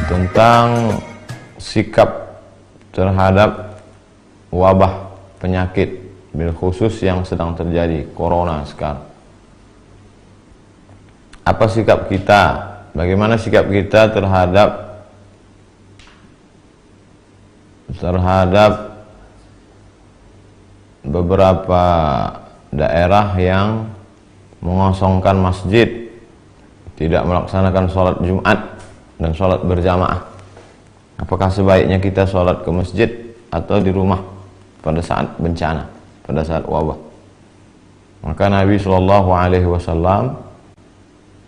tentang sikap terhadap wabah penyakit bil khusus yang sedang terjadi, corona sekarang. Apa sikap kita? Bagaimana sikap kita terhadap beberapa daerah yang mengosongkan masjid, tidak melaksanakan sholat Jumat dan sholat berjamaah? Apakah sebaiknya kita sholat ke masjid atau di rumah pada saat bencana, pada saat wabah? Maka Nabi SAW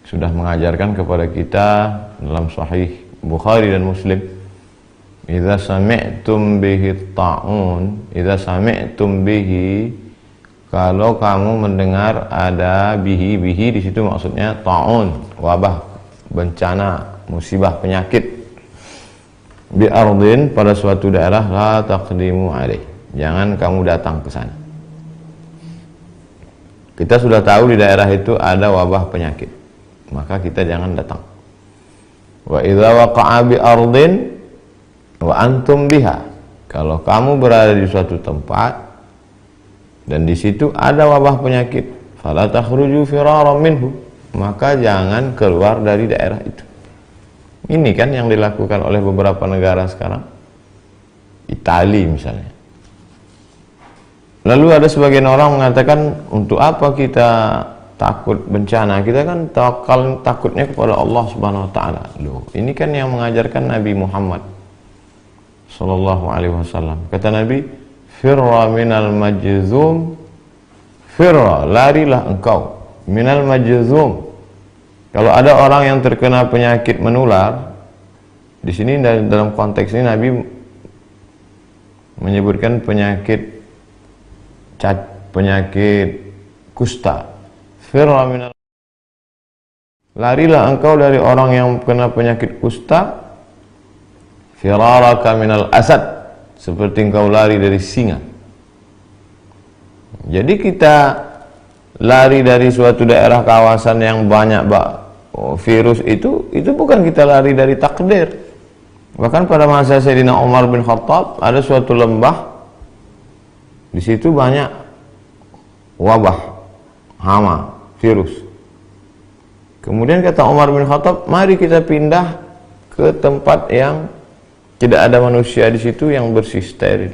sudah mengajarkan kepada kita dalam Sahih Bukhari dan Muslim, idza sami'tum bihi ta'un, idza sami'tum bihi, kalau kamu mendengar ada bihi di situ maksudnya ta'un, wabah, bencana, musibah, penyakit, bi ardin, pada suatu daerah, la taqdimu alaih, jangan kamu datang ke sana. Kita sudah tahu di daerah itu ada wabah penyakit, maka kita jangan datang. Wa idza waqa'a bi ardin wa antum biha, kalau kamu berada di suatu tempat dan di situ ada wabah penyakit, fala takhruju firaran minhu, maka jangan keluar dari daerah itu. Ini kan yang dilakukan oleh beberapa negara sekarang, Italia misalnya. Lalu ada sebagian orang mengatakan, untuk apa kita takut bencana? Kita kan takutnya kepada Allah Subhanahu wa taala. Loh, ini kan yang mengajarkan Nabi Muhammad sallallahu alaihi wasallam. Kata Nabi, firra minal majzum, firra, larilah engkau, minal majzum. Kalau ada orang yang terkena penyakit menular, di sini dalam konteks ini Nabi menyebutkan penyakit kusta. Firra minal, larilah engkau dari orang yang kena penyakit kusta, firaraka minal asad, seperti engkau lari dari singa. Jadi kita lari dari suatu daerah kawasan yang banyak virus itu bukan kita lari dari takdir. Bahkan pada masa Sayyidina Umar bin Khattab ada suatu lembah, di situ banyak wabah, hama, virus. Kemudian kata Umar bin Khattab, mari kita pindah ke tempat yang tidak ada manusia di situ, yang bersih, steril.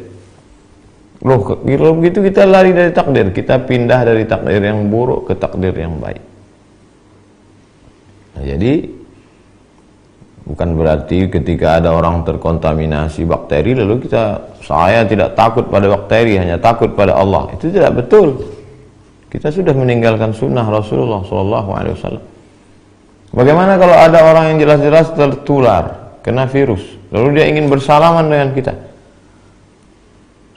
Loh, kalau begitu kita lari dari takdir, kita pindah dari takdir yang buruk ke takdir yang baik. Nah, jadi bukan berarti ketika ada orang terkontaminasi bakteri lalu saya tidak takut pada bakteri, hanya takut pada Allah. Itu tidak betul. Kita sudah meninggalkan sunnah Rasulullah SAW. Bagaimana kalau ada orang yang jelas-jelas tertular, kena virus, lalu dia ingin bersalaman dengan kita?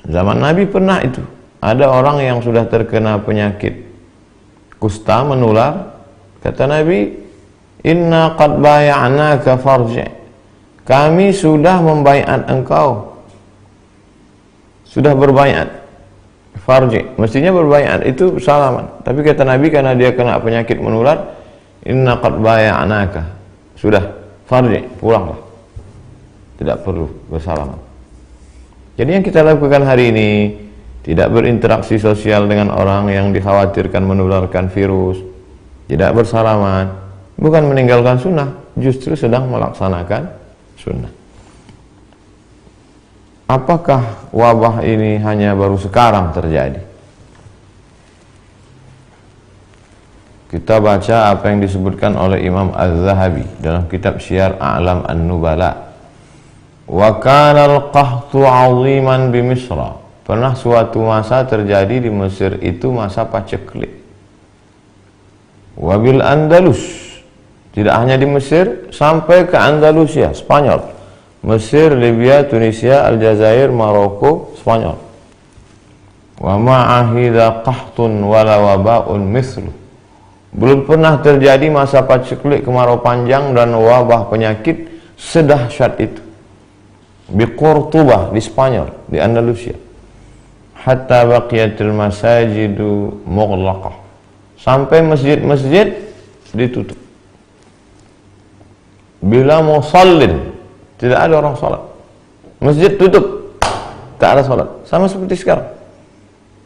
Zaman Nabi pernah itu, ada orang yang sudah terkena penyakit kusta menular. Kata Nabi, inna qad bay'anaka farji', kami sudah membaiat engkau, sudah berbaiat. Farji, mestinya berbaiat itu salaman, tapi kata Nabi karena dia kena penyakit menular, inna qad bay'anaka, sudah, farji, pulanglah, tidak perlu bersalaman. Jadi yang kita lakukan hari ini, tidak berinteraksi sosial dengan orang yang dikhawatirkan menularkan virus, tidak bersalaman, bukan meninggalkan sunnah, justru sedang melaksanakan sunnah. Apakah wabah ini hanya baru sekarang terjadi? Kita baca apa yang disebutkan oleh Imam Az-Zahabi dalam kitab Syiar A'lam An-Nubala. Wa kana al-qahtu 'aziman bi Misra. Pernah suatu masa terjadi di Mesir itu masa paceklik. Wa bil Andalus. Tidak hanya di Mesir, sampai ke Andalusia, Spanyol. Mesir, Libya, Tunisia, Aljazair, Maroko, Spanyol. Wa ma'ahidha qahtun wala waba'un mithlu. Belum pernah terjadi masa paceklik, kemarau panjang dan wabah penyakit sedahsyat itu. Di Cordoba, di Spanyol, di Andalusia. Hatta baqiyatil masajidu mughlaqah, sampai masjid-masjid ditutup. Bila musallin, tidak ada orang sholat. Masjid tutup, tak ada sholat. Sama seperti sekarang.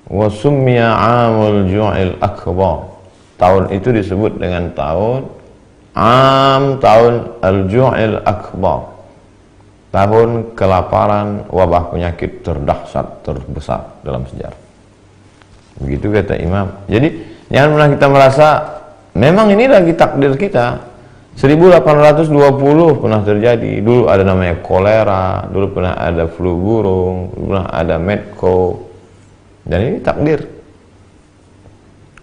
Wa summiya 'amul ju'il akbar. Tahun itu disebut dengan tahun al-ju'il akbar. Tahun kelaparan, wabah penyakit terdahsyat, terbesar dalam sejarah. Begitu kata Imam. Jadi jangan pernah kita merasa memang ini lagi takdir kita. 1820 pernah terjadi. Dulu ada namanya kolera, dulu pernah ada flu burung, dulu pernah ada medco. Dan ini takdir.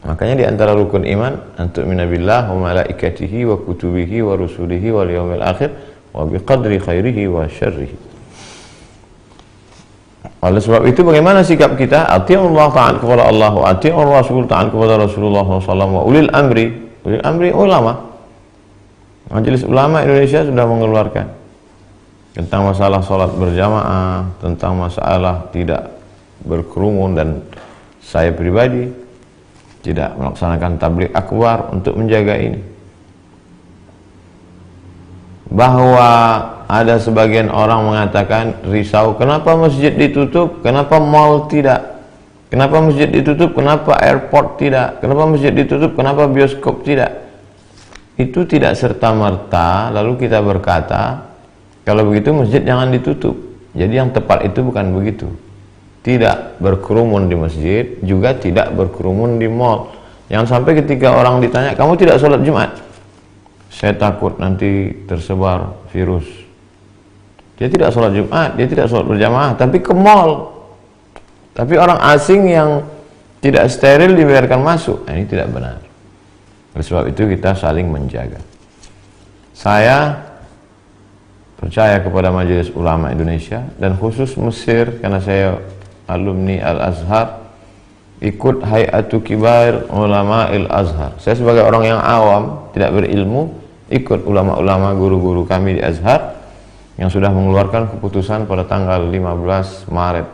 Makanya di antara rukun iman antu'mina billah wa malaikatihi wa kutubihi wa rusulihi wal yawmil akhir wa biqadri khairihi wa syarrihi. Oleh sebab itu bagaimana sikap kita? Ati'ullah, ta'at kepada Allah, wa ati'ur rasul, ta'at kepada Rasulullah SAW, wa ulil amri ulama. Majelis Ulama Indonesia sudah mengeluarkan tentang masalah sholat berjamaah, tentang masalah tidak berkerumun, dan saya pribadi tidak melaksanakan tabligh akbar untuk menjaga ini. Bahwa ada sebagian orang mengatakan risau, kenapa masjid ditutup, kenapa mall tidak, kenapa masjid ditutup, kenapa airport tidak, kenapa masjid ditutup, kenapa bioskop tidak. Itu tidak serta-merta lalu kita berkata kalau begitu masjid jangan ditutup. Jadi yang tepat itu bukan begitu. Tidak berkerumun di masjid, juga tidak berkerumun di mall. Jangan sampai ketika orang ditanya, kamu tidak sholat Jumat? Saya takut nanti tersebar virus. Dia tidak sholat Jumat, dia tidak sholat berjamaah, tapi ke mall. Tapi orang asing yang tidak steril dibiarkan masuk. Nah, ini tidak benar. Oleh sebab itu kita saling menjaga. Saya percaya kepada Majelis Ulama Indonesia dan khusus Mesir, karena saya alumni Al-Azhar, ikut Hay'atu Kibar Ulama Al-Azhar. Saya sebagai orang yang awam, tidak berilmu, ikut ulama-ulama guru-guru kami di Azhar yang sudah mengeluarkan keputusan pada tanggal 15 Maret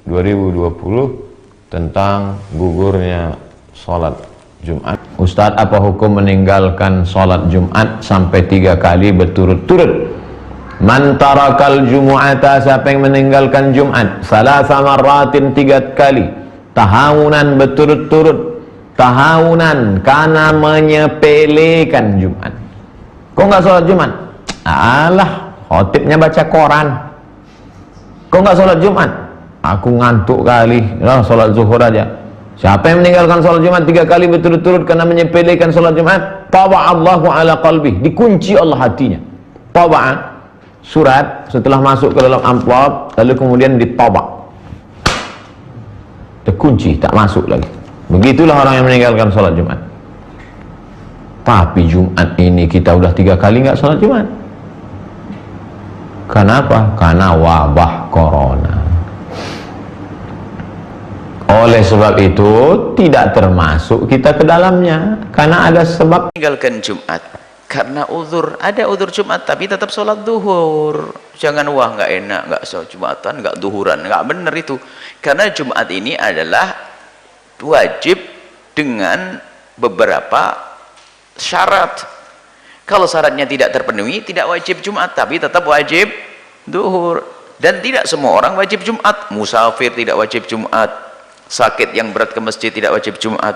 2020 tentang gugurnya sholat Jumat. Ustadz, apa hukum meninggalkan sholat Jumat sampai 3 kali berturut-turut? Man tarakal jumu'ata, siapa yang meninggalkan Jumat salasa marratin 3 kali tahawunan berturut-turut, tahawunan karena menyepelekan Jumat. Kok nggak sholat Jumat? Alah, khotibnya baca koran. Kok nggak sholat Jumat? Aku ngantuk kali, lah sholat zuhur aja. Siapa yang meninggalkan sholat Jumat 3 kali berturut-turut karena menyepelekan sholat Jumat, taba'allahu ala qalbih, dikunci Allah hatinya. Taba'a, surat setelah masuk ke dalam amplop lalu kemudian ditabak, terkunci, tak masuk lagi. Begitulah orang yang meninggalkan sholat Jumat. Tapi Jumat ini kita udah 3 kali nggak sholat Jumat. Kenapa? Karena wabah corona. Oleh sebab itu tidak termasuk kita ke dalamnya, karena ada sebab. Meninggalkan Jumat karena uzur, ada uzur Jumat tapi tetap sholat duhur. Jangan wah nggak enak, nggak sholat Jumatan, nggak duhuran, nggak benar itu. Karena Jumat ini adalah wajib dengan beberapa syarat. Kalau syaratnya tidak terpenuhi, tidak wajib Jumat, tapi tetap wajib duhur. Dan tidak semua orang wajib Jumat. Musafir tidak wajib Jumat, sakit yang berat ke masjid tidak wajib Jumat,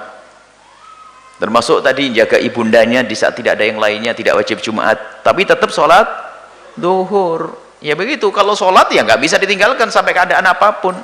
termasuk tadi jaga ibundanya di saat tidak ada yang lainnya tidak wajib Jumat, tapi tetap sholat duhur. Ya begitu, kalau sholat ya nggak bisa ditinggalkan sampai keadaan apapun.